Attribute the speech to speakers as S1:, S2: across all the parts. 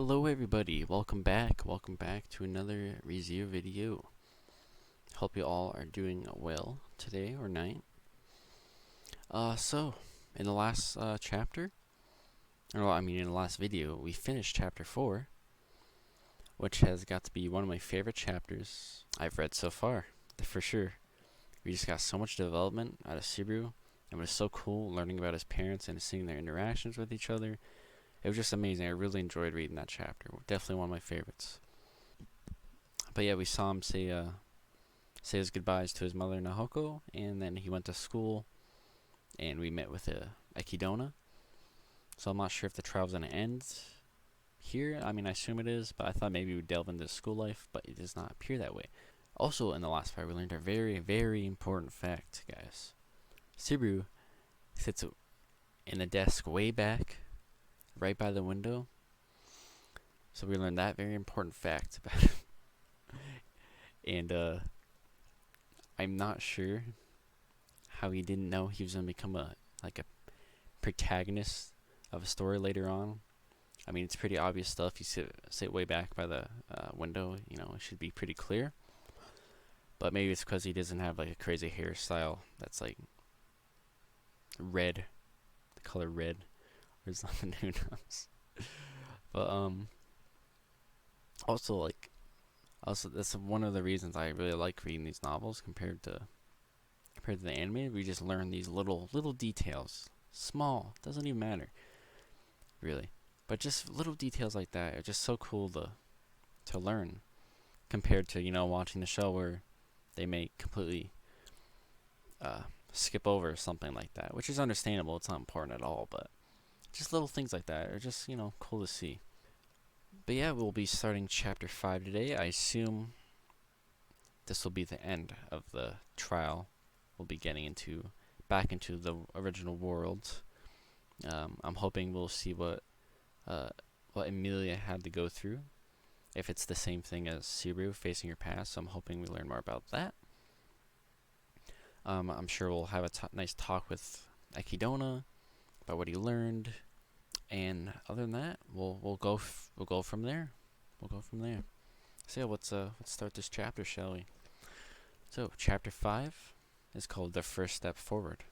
S1: Hello everybody, welcome back to another review video. Hope you all are doing well today or night. So in the last in the last video, we finished chapter 4, which has got to be one of my favorite chapters I've read so far, for sure. We just got so much development out of Subaru, and it was so cool learning about his parents and seeing their interactions with each other. It was just amazing. I really enjoyed reading that chapter. Definitely one of my favorites. But yeah, we saw him say his goodbyes to his mother Nahoko, and then he went to school, and we met with Echidna. So I'm not sure if the trial's gonna end here. I mean, I assume it is, but I thought maybe we'd delve into school life, but it does not appear that way. Also, in the last part, we learned a very, very important fact, guys. Subaru sits in a desk way back, right by the window. So we learned that very important fact about him. And I'm not sure how he didn't know he was gonna become a protagonist of a story later on. I mean, it's pretty obvious stuff. You sit way back by the window, you know, it should be pretty clear. But maybe it's because he doesn't have like a crazy hairstyle that's like red, the color red, or something. Who knows? But also that's one of the reasons I really like reading these novels compared to the anime. We just learn these little details, small, doesn't even matter, really, but just little details like that are just so cool to learn, compared to watching the show where they may completely skip over something like that, which is understandable. It's not important at all, but just little things like that are just cool to see. But yeah, we'll be starting chapter 5 today. I assume this will be the end of the trial. We'll be getting back into the original world. I'm hoping we'll see what Emilia had to go through, if it's the same thing as Subaru facing her past. So I'm hoping we learn more about that. I'm sure we'll have a nice talk with Echidna about what he learned, and other than that, we'll go from there. So yeah, let's start this chapter, shall we? So chapter 5 is called The First Step Forward.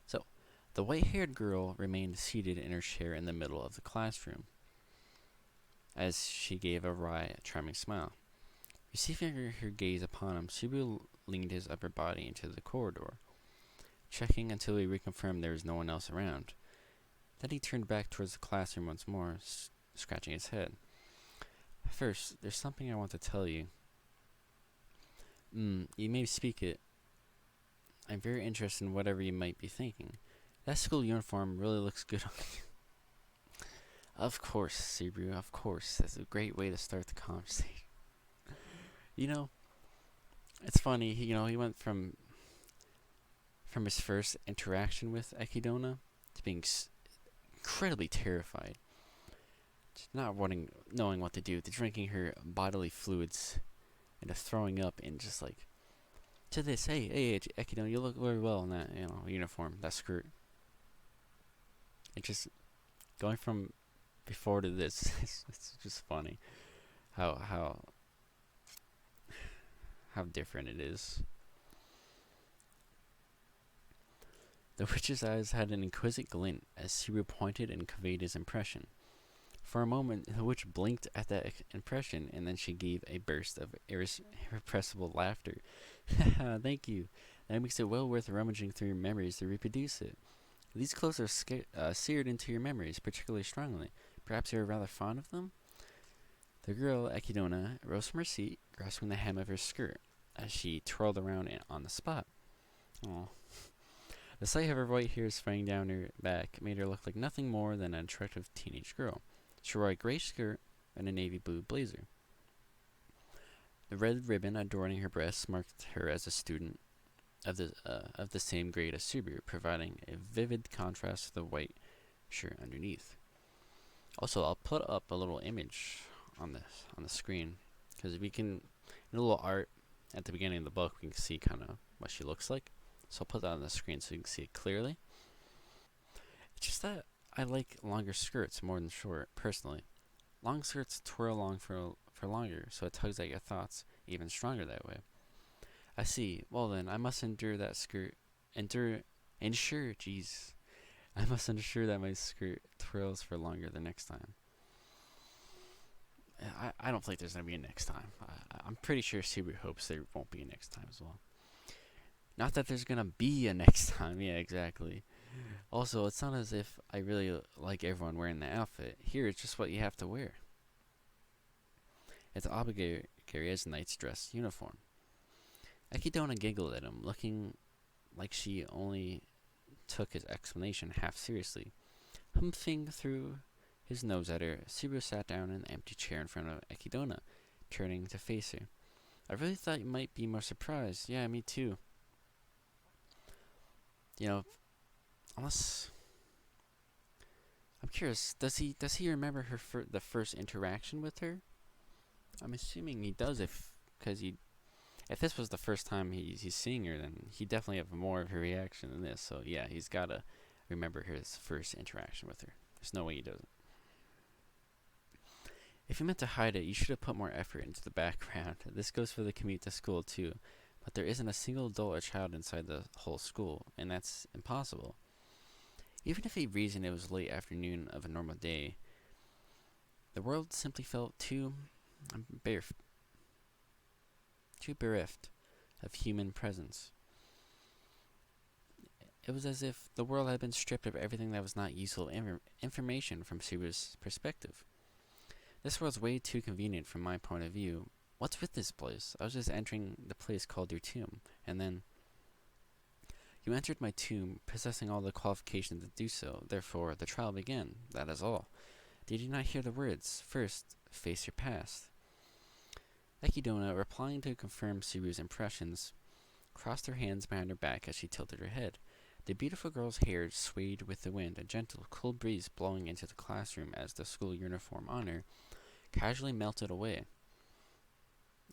S1: So the white-haired girl remained seated in her chair in the middle of the classroom, as she gave a wry, charming smile. Receiving her gaze upon him, Subaru leaned his upper body into the corridor, checking until he reconfirmed there was no one else around. Then he turned back towards the classroom once more, scratching his head. First, there's something I want to tell you. You may speak it. I'm very interested in whatever you might be thinking. That school uniform really looks good on you. Of course, Subaru, of course. That's a great way to start the conversation. It's funny, he went from his first interaction with Echidna to being incredibly terrified, to not knowing what to do, to drinking her bodily fluids, and to throwing up, and just like, to this, hey, Echidna, you look very well in that, uniform, that skirt. It's just going from before to this. It's just funny how different it is. The witch's eyes had an inquisitive glint as Subaru pointed and conveyed his impression. For a moment, the witch blinked at that impression, and then she gave a burst of irrepressible laughter. Haha, thank you. That makes it well worth rummaging through your memories to reproduce it. These clothes are seared into your memories particularly strongly. Perhaps you're rather fond of them? The girl, Echidna, rose from her seat, grasping the hem of her skirt, as she twirled around on the spot. Aww. The sight of her white hair spraying down her back made her look like nothing more than an attractive teenage girl. She wore a gray skirt and a navy blue blazer. The red ribbon adorning her breasts marked her as a student of the same grade as Subaru, providing a vivid contrast to the white shirt underneath. Also, I'll put up a little image on the screen, because we can, in a little art at the beginning of the book, we can see kind of what she looks like. So I'll put that on the screen so you can see it clearly. It's just that I like longer skirts more than short, personally. Long skirts twirl along for longer, so it tugs at your thoughts even stronger that way. I see. Well then, I must endure that skirt. Jeez. I must ensure that my skirt twirls for longer the next time. I don't think there's going to be a next time. I'm pretty sure Subaru hopes there won't be a next time as well. Not that there's going to be a next time. Yeah, exactly. Also, it's not as if I really like everyone wearing the outfit. Here, it's just what you have to wear. It's obligatory as a knight's dress uniform. Echidna giggled at him, looking like she only took his explanation half seriously. Humping through his nose at her, Subaru sat down in an empty chair in front of Echidna, turning to face her. I really thought you might be more surprised. Yeah, me too. You know, unless I'm curious, does he remember the first interaction with her? I'm assuming he does, if this was the first time he's seeing her, then he definitely have more of a reaction than this. So yeah, he's gotta remember his first interaction with her. There's no way he doesn't. If you meant to hide it, you should have put more effort into the background. This goes for the commute to school too, but there isn't a single adult or child inside the whole school, and that's impossible. Even if he reasoned it was late afternoon of a normal day, the world simply felt too bereft of human presence. It was as if the world had been stripped of everything that was not useful information from Subaru's perspective. This world's way too convenient from my point of view. What's with this place? I was just entering the place called your tomb, and then you entered my tomb, possessing all the qualifications to do so. Therefore, the trial began. That is all. Did you not hear the words? First, face your past. Echidna, replying to confirm Subaru's impressions, crossed her hands behind her back as she tilted her head. The beautiful girl's hair swayed with the wind, a gentle, cool breeze blowing into the classroom as the school uniform on her casually melted away.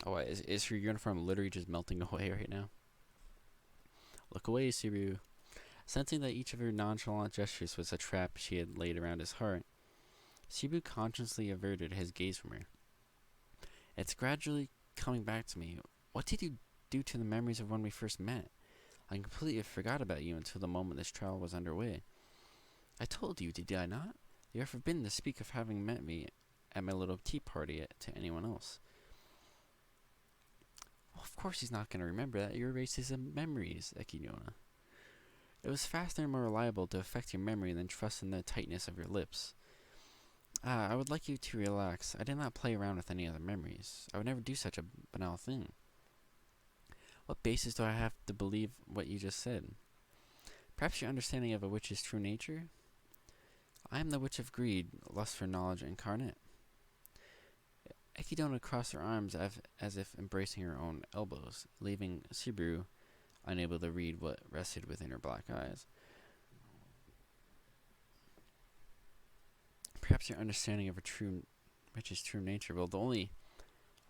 S1: Oh, is her uniform literally just melting away right now? Look away, Subaru. Sensing that each of her nonchalant gestures was a trap she had laid around his heart, Subaru consciously averted his gaze from her. It's gradually coming back to me. What did you do to the memories of when we first met? I completely forgot about you until the moment this trial was underway. I told you, did I not? You are forbidden to speak of having met me at my little tea party to anyone else. Well, of course he's not going to remember that. You erased his memories, Echidna. It was faster and more reliable to affect your memory than trust in the tightness of your lips. I would like you to relax. I did not play around with any other memories. I would never do such a banal thing. What basis do I have to believe what you just said? Perhaps your understanding of a witch's true nature? I am the witch of greed, lust for knowledge incarnate. Echidna crossed her arms as if embracing her own elbows, leaving Subaru unable to read what rested within her black eyes. Perhaps your understanding of a witch's true nature. Well, the only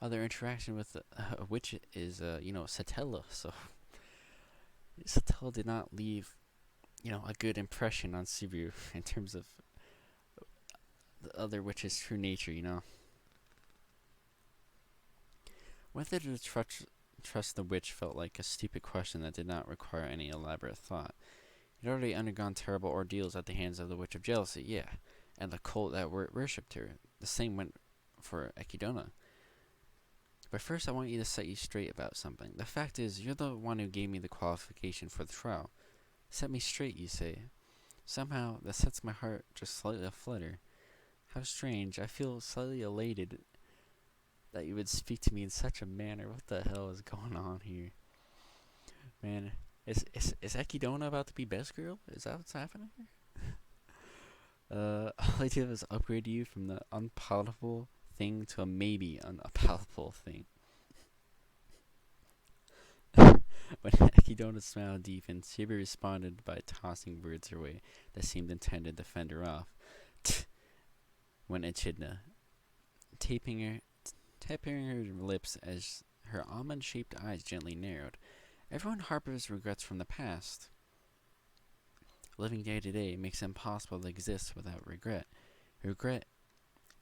S1: other interaction with a witch is, Satella. So Satella did not leave, a good impression on Subaru in terms of the other witch's true nature. Whether to trust the witch felt like a stupid question that did not require any elaborate thought. He'd already undergone terrible ordeals at the hands of the Witch of Jealousy, yeah, and the cult that worshipped her. The same went for Echidna. But first I want you to set you straight about something. The fact is, you're the one who gave me the qualification for the trial. Set me straight, you say. Somehow, that sets my heart just slightly aflutter. How strange. I feel slightly elated that you would speak to me in such a manner. What the hell is going on here? Man, is Echidna about to be best girl? Is that what's happening here? All I did was upgrade you from the unpalatable thing to a maybe unpalatable thing. When Echidna smiled deep, and Subaru responded by tossing words her way that seemed intended to fend her off. When Echidna, tapping her lips as her almond-shaped eyes gently narrowed. Everyone harbors regrets from the past. living day to day makes it impossible to exist without regret. Regret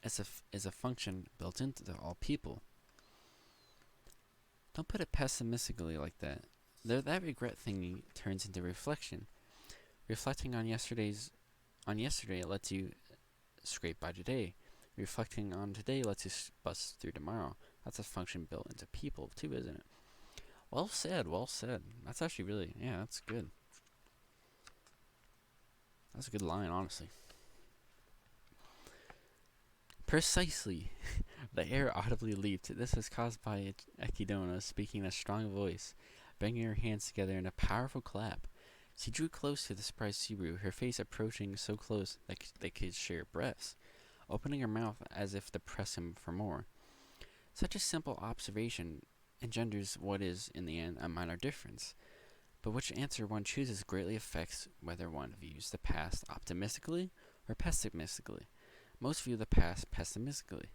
S1: is a function built into all people. Don't put it pessimistically like that. That regret thingy turns into reflection. Reflecting on yesterday lets you scrape by today. Reflecting on today lets you bust through tomorrow. That's a function built into people too, isn't it? Well said, well said. That's actually really, yeah, that's good. That's a good line, honestly. Precisely. The air audibly leaped. This was caused by Echidna speaking in a strong voice, banging her hands together in a powerful clap. She drew close to the surprised Subaru, her face approaching so close that they could share breaths, opening her mouth as if to press him for more. Such a simple observation engenders what is, in the end, a minor difference, but which answer one chooses greatly affects whether one views the past optimistically or pessimistically. Most view the past pessimistically,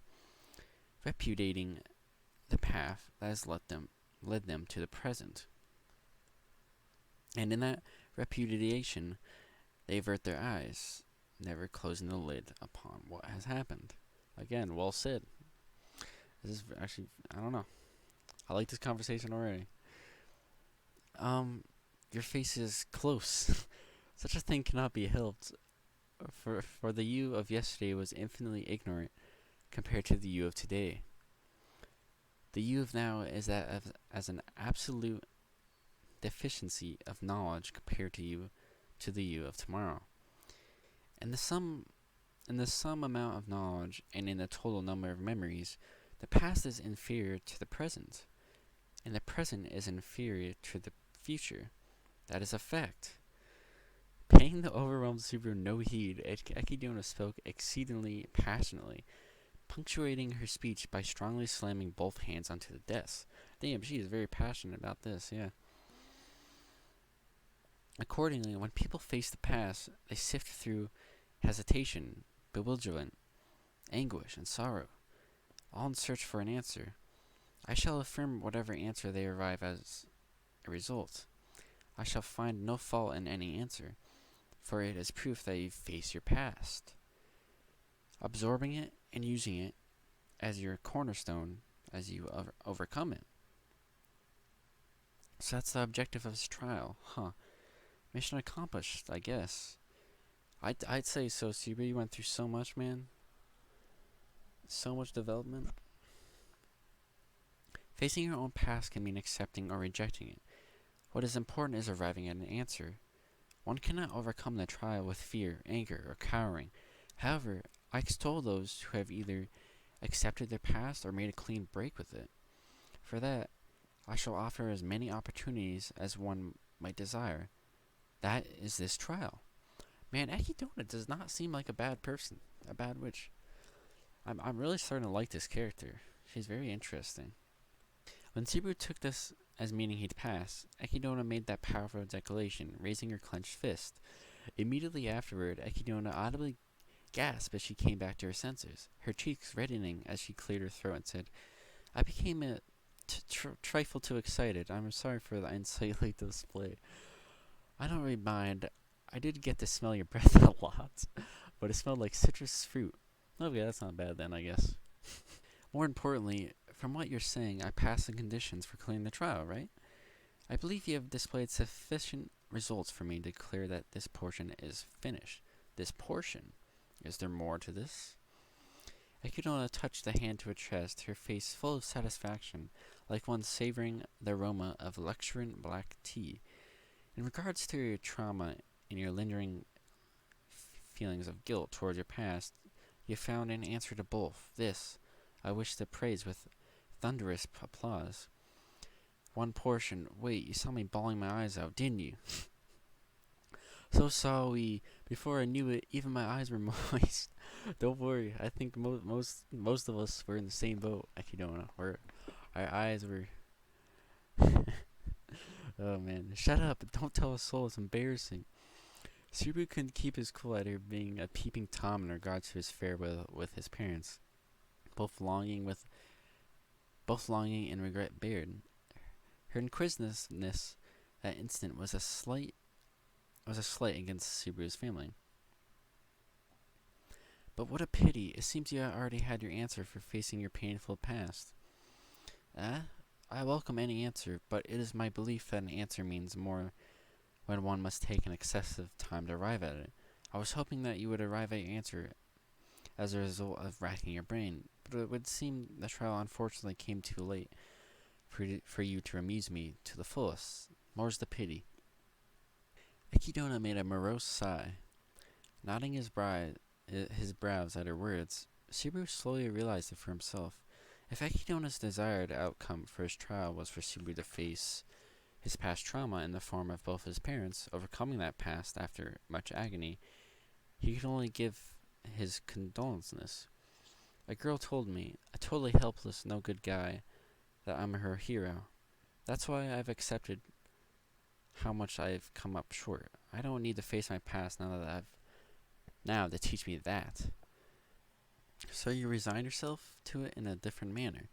S1: repudiating the path that has led them to the present. And in that repudiation, they avert their eyes, never closing the lid upon what has happened. Again, well said. This is actually, I don't know. I like this conversation already. Your face is close. Such a thing cannot be helped. For the you of yesterday was infinitely ignorant compared to the you of today. The you of now is that as an absolute deficiency of knowledge compared to the you of tomorrow. And in the sum amount of knowledge and in the total number of memories, the past is inferior to the present, and the present is inferior to the future. That is a fact. Paying the overwhelmed Subaru no heed, Echidna spoke exceedingly passionately, punctuating her speech by strongly slamming both hands onto the desk. Damn, she is very passionate about this, yeah. Accordingly, when people face the past, they sift through hesitation, bewilderment, anguish, and sorrow, all in search for an answer. I shall affirm whatever answer they arrive as a result. I shall find no fault in any answer, for it is proof that you face your past, absorbing it and using it as your cornerstone as you overcome it. So that's the objective of this trial, huh? Mission accomplished, I guess. I'd say so, Subaru. You went through so much, man. So much development. Facing your own past can mean accepting or rejecting it. What is important is arriving at an answer. One cannot overcome the trial with fear, anger, or cowering. However, I extol those who have either accepted their past or made a clean break with it. For that, I shall offer as many opportunities as one might desire. That is this trial. Man, Echidna does not seem like a bad person, a bad witch. I'm really starting to like this character. She's very interesting. When Subaru took this as meaning he'd pass, Echidna made that powerful declaration, raising her clenched fist. Immediately afterward, Echidna audibly gasped as she came back to her senses, her cheeks reddening as she cleared her throat and said, I became a trifle too excited. I'm sorry for the unsightly display. I don't really mind. I did get to smell your breath a lot, but it smelled like citrus fruit. Okay, that's not bad then, I guess. More importantly, from what you're saying, I passed the conditions for clearing the trial, right? I believe you have displayed sufficient results for me to declare that this portion is finished. This portion? Is there more to this? Echidna touched the hand to her chest, her face full of satisfaction, like one savoring the aroma of luxuriant black tea. In regards to your trauma and your lingering feelings of guilt towards your past, you found an answer to both. This I wish to praise with thunderous applause. One portion. Wait, you saw me bawling my eyes out, didn't you? So saw we. Before I knew it, even my eyes were moist. Don't worry. I think most of us were in the same boat. Echidna. Our eyes were. Oh man, shut up! Don't tell a soul. It's embarrassing. Subaru couldn't keep his cool at her being a peeping Tom in regards to his farewell with his parents, both longing and regret bared. Her inquisitiveness that instant was was a slight against Subaru's family. But what a pity. It seems you already had your answer for facing your painful past. Eh? I welcome any answer, but it is my belief that an answer means more when one must take an excessive time to arrive at it. I was hoping that you would arrive at your answer as a result of racking your brain, but it would seem the trial unfortunately came too late for you to amuse me to the fullest. More's the pity. Echidna made a morose sigh. Nodding his brows at her words, Subaru slowly realized it for himself. If Echidna's desired outcome for his trial was for Subaru to face his past trauma in the form of both his parents, overcoming that past after much agony, he could only give his condolences. A girl told me, a totally helpless, no good guy, that I'm her hero. That's why I've accepted how much I've come up short. I don't need to face my past now to teach me that. So you resign yourself to it in a different manner.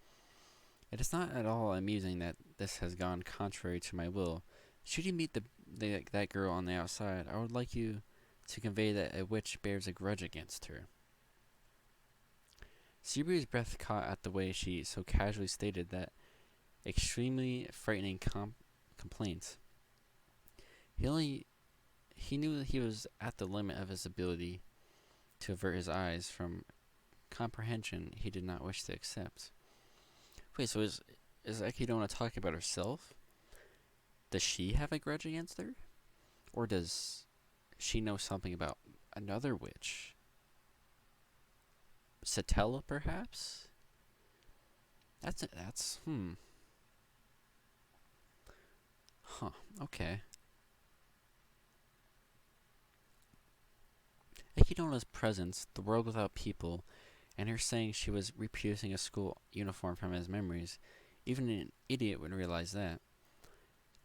S1: It is not at all amusing that this has gone contrary to my will. Should you meet that girl on the outside, I would like you to convey that a witch bears a grudge against her. Subaru's breath caught at the way she so casually stated that extremely frightening complaint. He knew that he was at the limit of his ability to avert his eyes from comprehension he did not wish to accept. Wait, so is Echidna talking about herself? Does she have a grudge against her? Or does she know something about another witch? Satella, perhaps? That's Huh, okay. Echidna's presence, the world without people, and her saying she was reproducing a school uniform from his memories, even an idiot would realize that.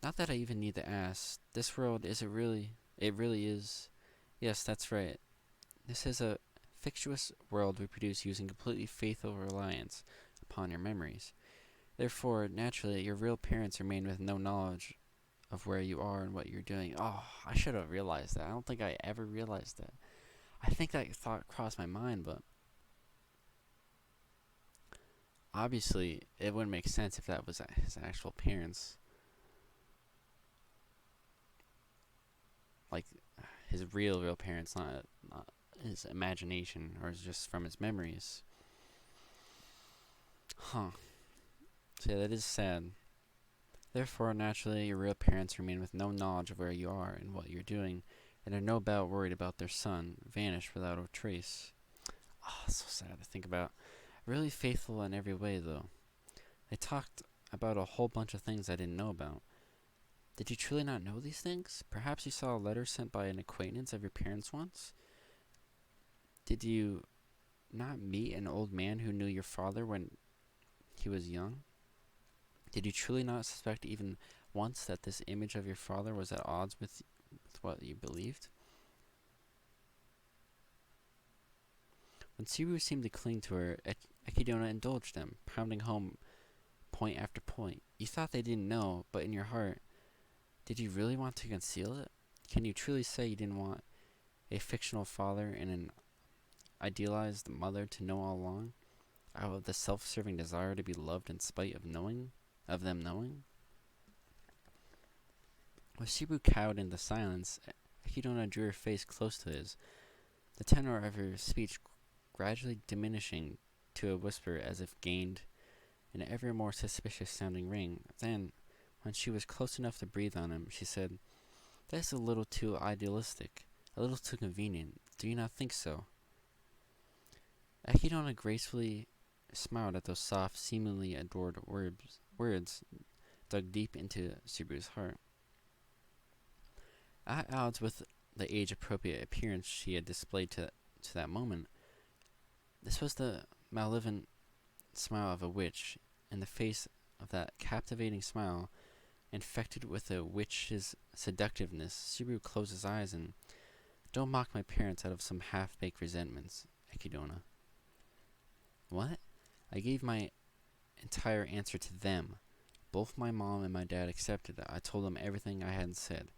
S1: Not that I even need to ask. This world, is it really? It really is. Yes, that's right. This is a fictitious world reproduced using completely faithful reliance upon your memories. Therefore, naturally, your real parents remain with no knowledge of where you are and what you're doing. Oh, I should have realized that. I don't think I ever realized that. I think that thought crossed my mind, but obviously, it wouldn't make sense if that was his actual parents. Like, his real parents, not his imagination, or just from his memories. Huh. So yeah, that is sad. Therefore, naturally, your real parents remain with no knowledge of where you are and what you're doing, and are no doubt worried about their son, vanished without a trace. Oh, so sad to think about. Really faithful in every way, though. They talked about a whole bunch of things I didn't know about. Did you truly not know these things? Perhaps you saw a letter sent by an acquaintance of your parents once? Did you not meet an old man who knew your father when he was young? Did you truly not suspect even once that this image of your father was at odds with what you believed? When Subaru seemed to cling to her, Echidna indulged them, pounding home point after point. You thought they didn't know, but in your heart, did you really want to conceal it? Can you truly say you didn't want a fictional father and an idealized mother to know all along, out of the self-serving desire to be loved in spite of them knowing? With Subaru cowed into silence, Echidna drew her face close to his, the tenor of her speech gradually diminishing to a whisper as if gained an ever more suspicious-sounding ring. Then, when she was close enough to breathe on him, she said, "That's a little too idealistic, a little too convenient. Do you not think so?" Echidna gracefully smiled at those soft, seemingly adored words dug deep into Subaru's heart. At odds with the age-appropriate appearance she had displayed to that moment, this was the malevolent smile of a witch. In the face of that captivating smile, infected with a witch's seductiveness, Subaru closed his eyes and, "Don't mock my parents out of some half-baked resentments, Echidna." "What?" "I gave my entire answer to them. Both my mom and my dad accepted it. I told them everything I hadn't said.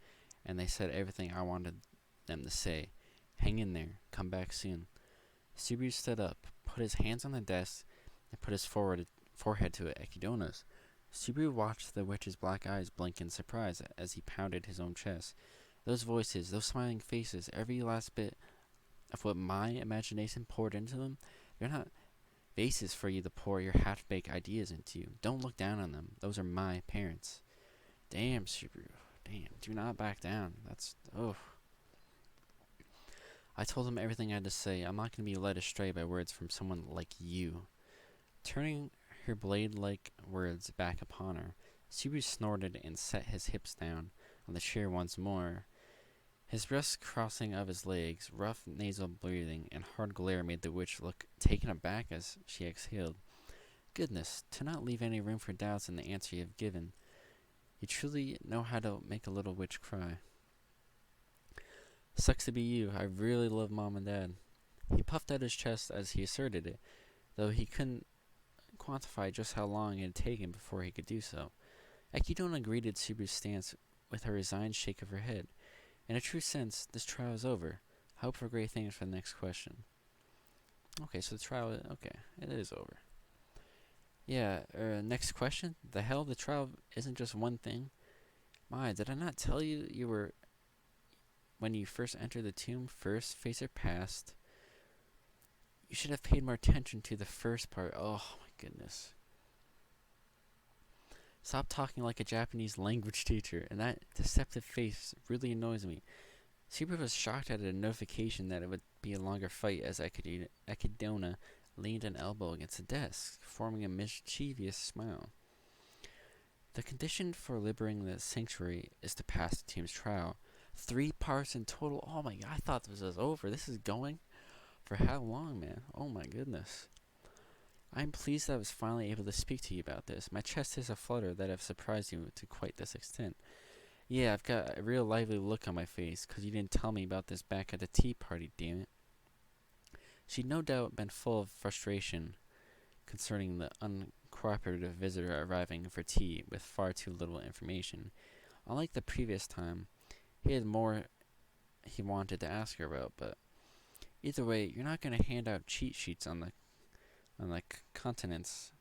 S1: and they said everything I wanted them to say. Hang in there. Come back soon. Subaru stood up, put his hands on the desk, and put his forehead to Echidna's. Subaru watched the witch's black eyes blink in surprise as he pounded his own chest. Those voices, those smiling faces, every last bit of what my imagination poured into them, they're not vases for you to pour your half-baked ideas into. Don't look down on them. Those are my parents. Damn, Subaru. Damn, do not back down. Oh. I told him everything I had to say. I'm not going to be led astray by words from someone like you. Turning her blade-like words back upon her, Subaru snorted and set his hips down on the chair once more. His breast crossing of his legs, rough nasal breathing, and hard glare made the witch look taken aback as she exhaled. Goodness, to not leave any room for doubts in the answer you have given. You truly know how to make a little witch cry. Sucks to be you. I really love Mom and Dad. He puffed out his chest as he asserted it, though he couldn't quantify just how long it had taken before he could do so. Echidna greeted Subaru's stance with a resigned shake of her head. In a true sense, this trial is over. Hope for great things for the next question. Okay, so the trial, it is over. Yeah, next question? The hell, the trial isn't just one thing? My, did I not tell you you were, when you first entered the tomb, first face or past? You should have paid more attention to the first part. Oh my goodness. Stop talking like a Japanese language teacher, and that deceptive face really annoys me. Subaru was shocked at a notification that it would be a longer fight as Echidna leaned an elbow against the desk, forming a mischievous smile. The condition for liberating the sanctuary is to pass the team's trial. 3 parts in total. Oh my god, I thought this was over. This is going for how long, man? Oh my goodness. I'm pleased that I was finally able to speak to you about this. My chest is aflutter that I've surprised you to quite this extent. Yeah, I've got a real lively look on my face, 'cause you didn't tell me about this back at the tea party, damn it. She'd no doubt been full of frustration concerning the uncooperative visitor arriving for tea with far too little information. Unlike the previous time, he had more he wanted to ask her about, but either way, you're not going to hand out cheat sheets on the contents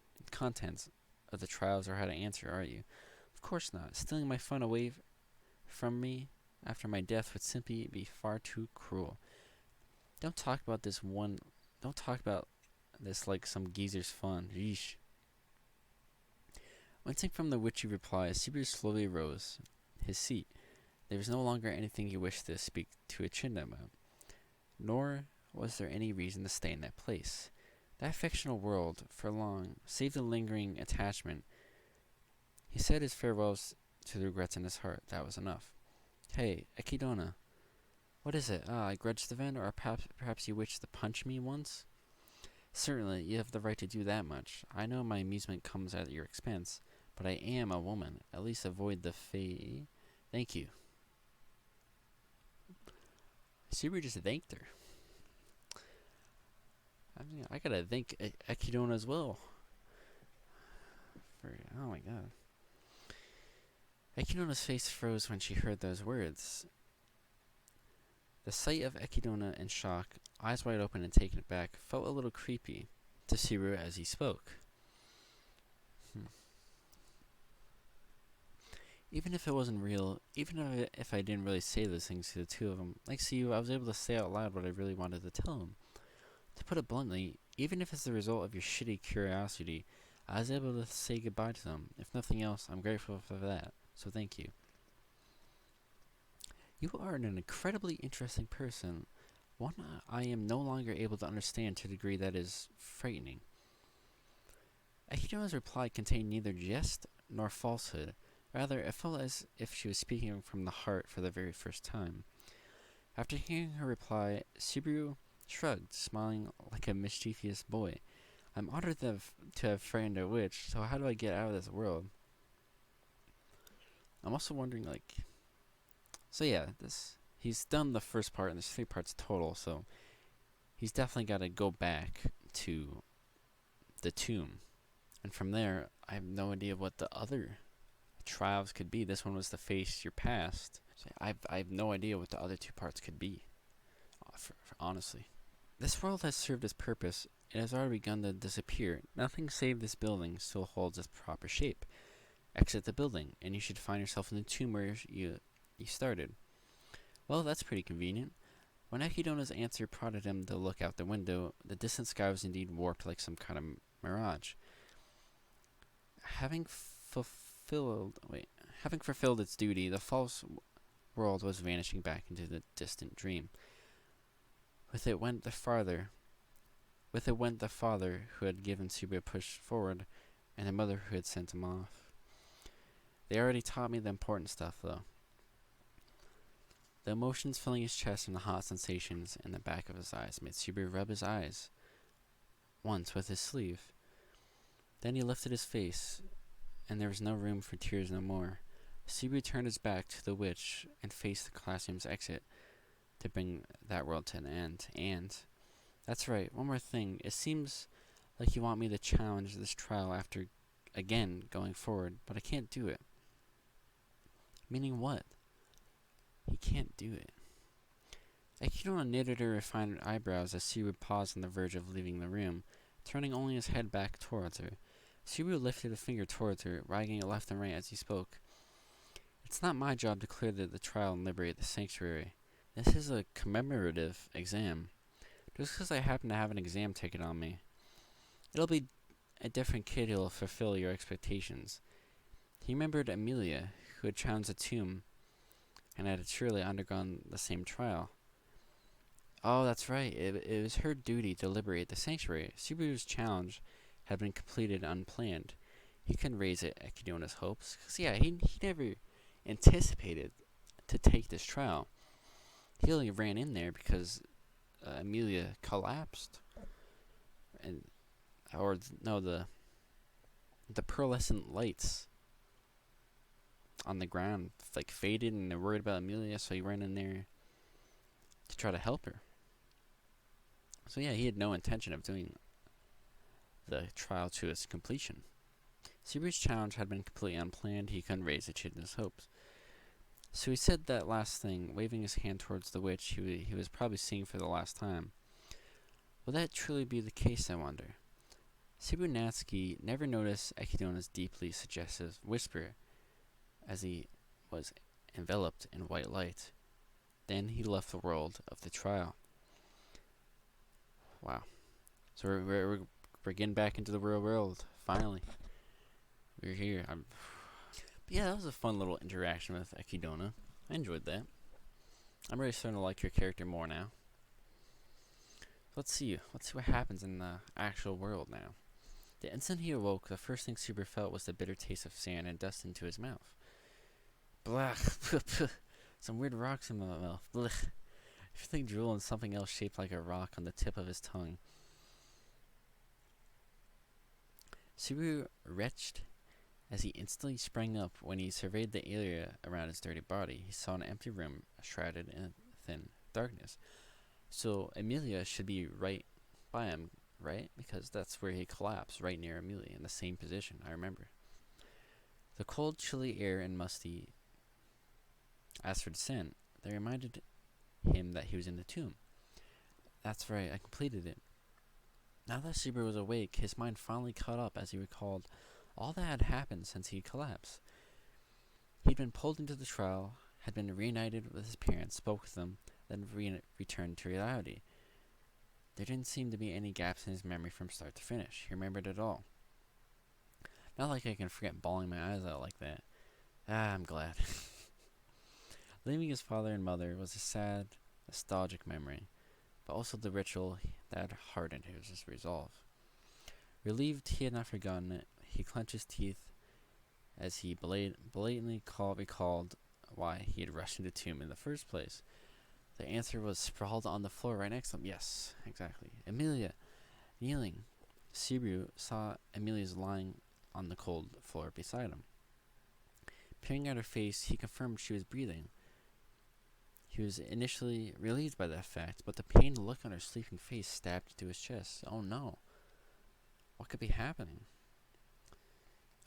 S1: of the trials or how to answer, are you? Of course not. Stealing my fun away from me after my death would simply be far too cruel. Don't talk about this like some geezer's fun. Yeesh. Wincing from the witchy reply, Subaru slowly rose his seat. There was no longer anything he wished to speak to Echidna about, nor was there any reason to stay in that place. That fictional world, for long, save the lingering attachment. He said his farewells to the regrets in his heart. That was enough. Hey, Echidna. What is it? I grudged the vendor, or perhaps you wished to punch me once? Certainly, you have the right to do that much. I know my amusement comes at your expense, but I am a woman. At least avoid the fee. Thank you. Subaru just thanked her. I gotta thank Echidna as well. Oh my god. Echidna's face froze when she heard those words. The sight of Echidna in shock, eyes wide open and taken aback, felt a little creepy to Subaru as he spoke. Even if it wasn't real, even if I didn't really say those things to the two of them, like you, I was able to say out loud what I really wanted to tell them. To put it bluntly, even if it's the result of your shitty curiosity, I was able to say goodbye to them. If nothing else, I'm grateful for that, so thank you. You are an incredibly interesting person, one I am no longer able to understand to a degree that is frightening. Echidna's reply contained neither jest nor falsehood. Rather, it felt as if she was speaking from the heart for the very first time. After hearing her reply, Subaru shrugged, smiling like a mischievous boy. I'm honored to have frightened a witch, so how do I get out of this world? I'm also wondering, he's done the first part, and there's 3 parts total, so he's definitely got to go back to the tomb. And from there, I have no idea what the other trials could be. This one was to face your past. So I have no idea what the other two parts could be, honestly. This world has served its purpose. It has already begun to disappear. Nothing save this building still holds its proper shape. Exit the building, and you should find yourself in the tomb where you started. Well, that's pretty convenient. When Echidna's answer prodded him to look out the window, the distant sky was indeed warped like some kind of mirage. Having fulfilled its duty, the false world was vanishing back into the distant dream. With it went the father who had given Subaru a push forward, and the mother who had sent him off. They already taught me the important stuff, though. The emotions filling his chest and the hot sensations in the back of his eyes made Subaru rub his eyes once with his sleeve. Then he lifted his face, and there was no room for tears no more. Subaru turned his back to the witch and faced the classroom's exit to bring that world to an end. And, that's right, one more thing. It seems like you want me to challenge this trial after, again, going forward, but I can't do it. Meaning what? He can't do it. Echidna knitted her refined eyebrows as Subaru paused on the verge of leaving the room, turning only his head back towards her. Subaru lifted a finger towards her, wagging it left and right as he spoke. It's not my job to clear the trial and liberate the sanctuary. This is a commemorative exam. Just because I happen to have an exam taken on me. It'll be a different kid who'll fulfill your expectations. He remembered Emilia, who had challenged the tomb and had surely undergone the same trial. Oh, that's right. It was her duty to liberate the sanctuary. Subaru's challenge had been completed unplanned. He couldn't raise it Echidna's hopes. Because, yeah, he never anticipated to take this trial. He only ran in there because Emilia collapsed. The pearlescent lights on the ground faded, and they're worried about Emilia, so he ran in there to try to help her. So yeah, he had no intention of doing the trial to its completion. Subaru's challenge had been completely unplanned. He couldn't raise Echidna's hopes. So he said that last thing, waving his hand towards the witch he was probably seeing for the last time. Will that truly be the case, I wonder? Subaru Natsuki never noticed Echidna's deeply suggestive whisper as he was enveloped in white light. Then he left the world of the trial. Wow. So we're getting back into the real world, finally. We're here. But yeah, that was a fun little interaction with Echidna. I enjoyed that. I'm really starting to like your character more now. Let's see what happens in the actual world now. The instant he awoke, the first thing Subaru felt was the bitter taste of sand and dust into his mouth. Blech. Some weird rocks in my mouth. Blech. Everything drool and something else shaped like a rock on the tip of his tongue. Subaru retched as he instantly sprang up. When he surveyed the area around his dirty body, he saw an empty room shrouded in thin darkness. So Emilia should be right by him, right? Because that's where he collapsed, right near Emilia, in the same position, I remember. The cold, chilly air and musty asked for descent. They reminded him that he was in the tomb. That's right, I completed it. Now that Subaru was awake, his mind finally caught up as he recalled all that had happened since he collapsed. He'd been pulled into the trial, had been reunited with his parents, spoke with them, then returned to reality. There didn't seem to be any gaps in his memory from start to finish. He remembered it all. Not like I can forget bawling my eyes out like that. I'm glad. Leaving his father and mother was a sad, nostalgic memory, but also the ritual that had hardened his resolve. Relieved he had not forgotten it, he clenched his teeth as he blatantly recalled why he had rushed into the tomb in the first place. The answer was sprawled on the floor right next to him. Yes, exactly. Emilia, kneeling. Subaru saw Emilia's lying on the cold floor beside him. Peering at her face, he confirmed she was breathing. He was initially relieved by that fact, but the pained look on her sleeping face stabbed into his chest. Oh no. What could be happening?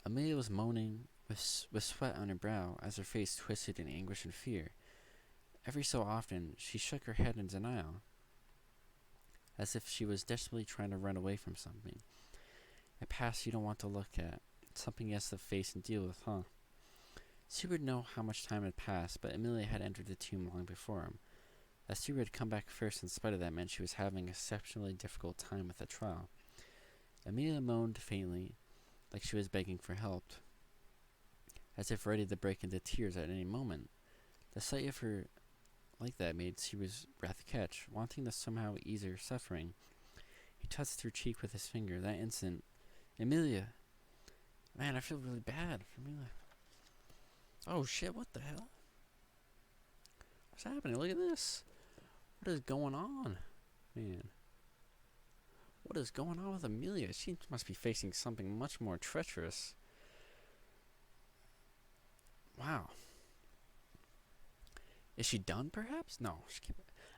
S1: Emilia was moaning with sweat on her brow as her face twisted in anguish and fear. Every so often, she shook her head in denial, as if she was desperately trying to run away from something. A past you don't want to look at. Something he has to face and deal with, huh? Subaru would know how much time had passed, but Emilia had entered the tomb long before him. As Subaru had come back first in spite of that meant she was having an exceptionally difficult time with the trial. Emilia moaned faintly, like she was begging for help, as if ready to break into tears at any moment. The sight of her like that made Subaru's breath catch. Wanting to somehow ease her suffering, he touched her cheek with his finger. That instant, Emilia! Man, I feel really bad for Emilia. Oh shit, what the hell? What's happening? Look at this. What is going on? Man. What is going on with Emilia? She must be facing something much more treacherous. Wow. Is she done, perhaps? No.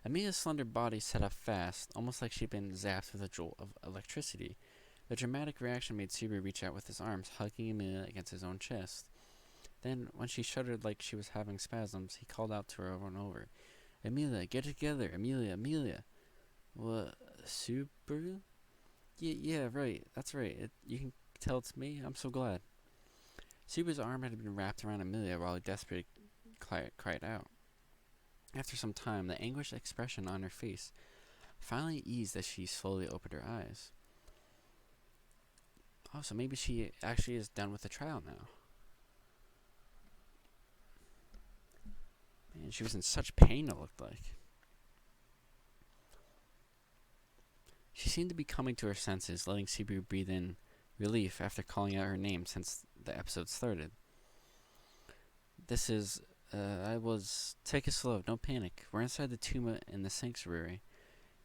S1: Emilia's slender body set up fast, almost like she'd been zapped with a jolt of electricity. The dramatic reaction made Subaru reach out with his arms, hugging Emilia against his own chest. Then, when she shuddered like she was having spasms, he called out to her over and over. Emilia, get it together. Emilia, Emilia. What? Subaru? Yeah, right. That's right. You can tell it's me? I'm so glad. Subaru's arm had been wrapped around Emilia while he desperately cried out. After some time, the anguished expression on her face finally eased as she slowly opened her eyes. Oh, so maybe she actually is done with the trial now. Man, she was in such pain, it looked like. She seemed to be coming to her senses, letting Subaru breathe in relief after calling out her name since the episode started. Take it slow, don't panic. We're inside the tomb in the sanctuary.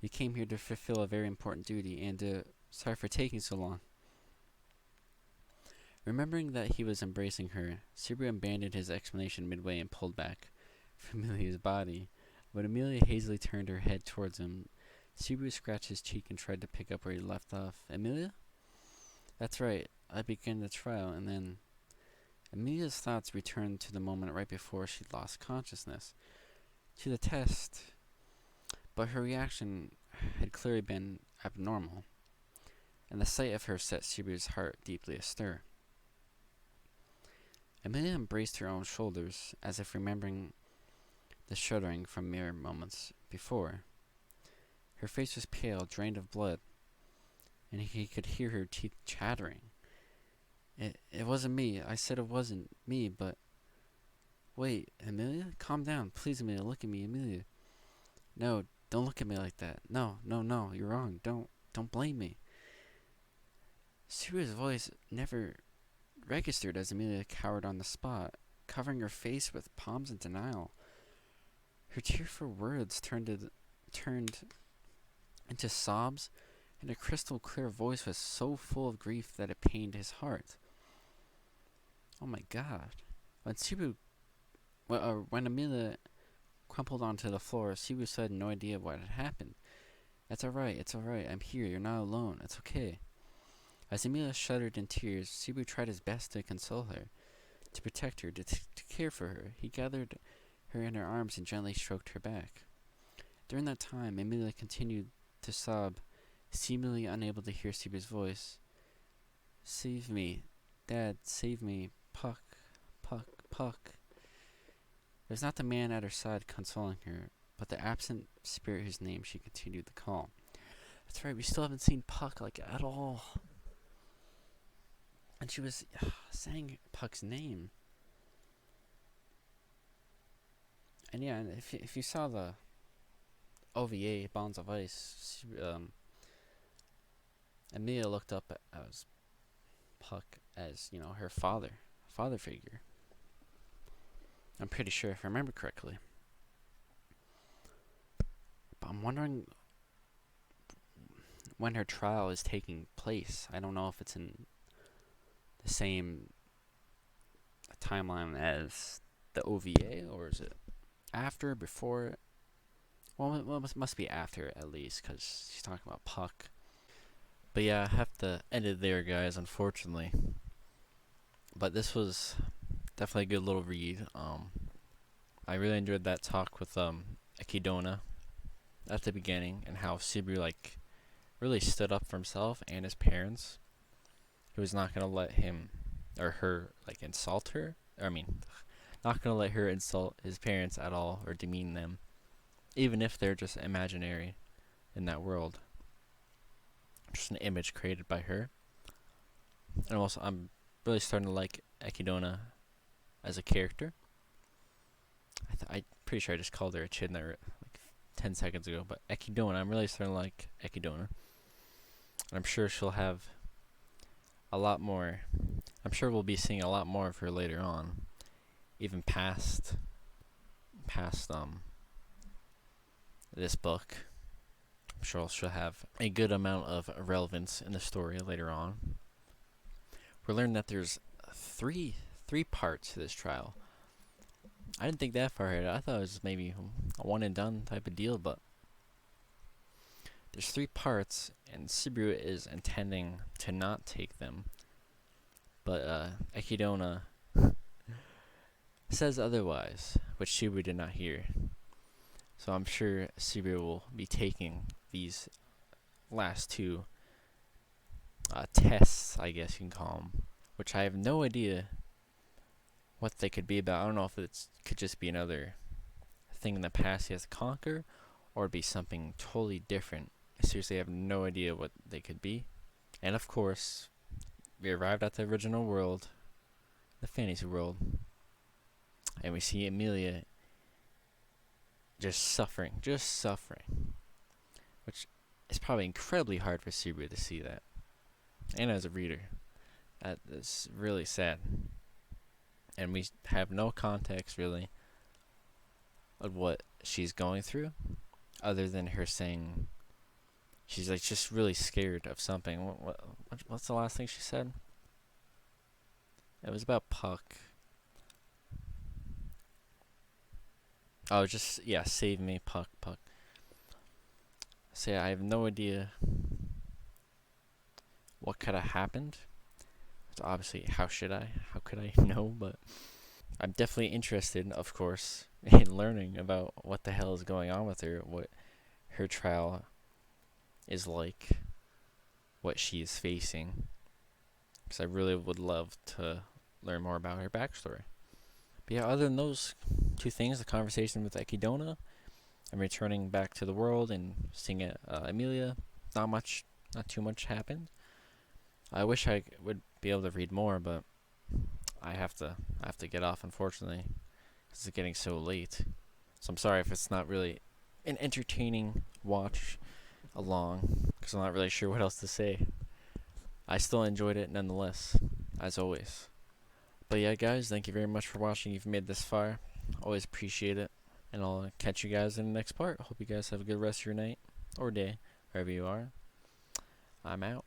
S1: You came here to fulfill a very important duty, and sorry for taking so long. Remembering that he was embracing her, Subaru abandoned his explanation midway and pulled back from Emilia's body. When Emilia hazily turned her head towards him, Subaru scratched his cheek and tried to pick up where he left off. Emilia? That's right. I began the trial, and then Emilia's thoughts returned to the moment right before she lost consciousness, to the test, but her reaction had clearly been abnormal, and the sight of her set Subaru's heart deeply astir. Emilia embraced her own shoulders, as if remembering the shuddering from mere moments before. Her face was pale, drained of blood, and he could hear her teeth chattering. It wasn't me. I said it wasn't me, but... Wait, Emilia? Calm down. Please, Emilia, look at me, Emilia. No, don't look at me like that. No, you're wrong. Don't blame me. Subaru's voice never registered as Emilia cowered on the spot, covering her face with palms in denial. Her tearful words turned into sobs, and her crystal clear voice was so full of grief that it pained his heart. Oh my God. When Emilia crumpled onto the floor, Subaru had no idea what had happened. It's alright, I'm here, you're not alone, it's okay. As Emilia shuddered in tears, Subaru tried his best to console her, to protect her, to care for her. He gathered her in her arms and gently stroked her back. During that time, Emilia continued to sob, seemingly unable to hear Subaru's voice. Save me, Dad, save me, Puck. It was not the man at her side consoling her, but the absent spirit whose name she continued to call. That's right, we still haven't seen Puck, at all. And she was saying Puck's name. And yeah, if you saw the OVA, Bonds of Ice, Emilia looked up as Puck as, her father figure. I'm pretty sure, if I remember correctly. But I'm wondering when her trial is taking place. I don't know if it's in the same timeline as the OVA, or is it after, before? Well, it must be after, at least, because she's talking about Puck. But yeah, I have to end it there, guys, unfortunately. But this was definitely a good little read. I really enjoyed that talk with Echidna at the beginning, and how Subaru like really stood up for himself and his parents. He was not gonna let him or her like insult her. I mean, not gonna let her insult his parents at all or demean them, even if they're just imaginary in that world. Just an image created by her. And also, I'm really starting to like Echidna as a character. I'm pretty sure I just called her Echidna like 10 seconds ago, but Echidna, I'm really starting to like Echidna. And I'm sure she'll have a lot more. I'm sure we'll be seeing a lot more of her later on, even past this book. I'm sure she'll have a good amount of relevance in the story later on. We learned that there's three parts to this trial. I didn't think that far ahead. I thought it was maybe a one and done type of deal, but there's three parts, and Subaru is intending to not take them. But Echidna says otherwise, which Subaru did not hear. So I'm sure Subaru will be taking these last two tests, I guess you can call them, which I have no idea what they could be about. I don't know if it could just be another thing in the past he has to conquer, or be something totally different. I seriously have no idea what they could be. And of course, we arrived at the original world, the fantasy world, and we see Emilia just suffering, which is probably incredibly hard for Subaru to see that. And as a reader, that is really sad. And we have no context really of what she's going through, other than her saying she's like just really scared of something. What's the last thing she said? It was about Puck. Oh, just yeah, save me, Puck. So yeah, I have no idea what could have happened. So obviously, how should I? How could I know? But I'm definitely interested, of course, in learning about what the hell is going on with her, what her trial is like, what she is facing. Because I really would love to learn more about her backstory. But yeah, other than those two things, the conversation with Echidna and returning back to the world and seeing Emilia, not too much happened. I wish I would be able to read more, but I have to get off, unfortunately, because it's getting so late. So I'm sorry if it's not really an entertaining watch along, because I'm not really sure what else to say. I still enjoyed it nonetheless, as always. But yeah, guys, thank you very much for watching. You've made this far. Always appreciate it. And I'll catch you guys in the next part. Hope you guys have a good rest of your night or day, wherever you are. I'm out.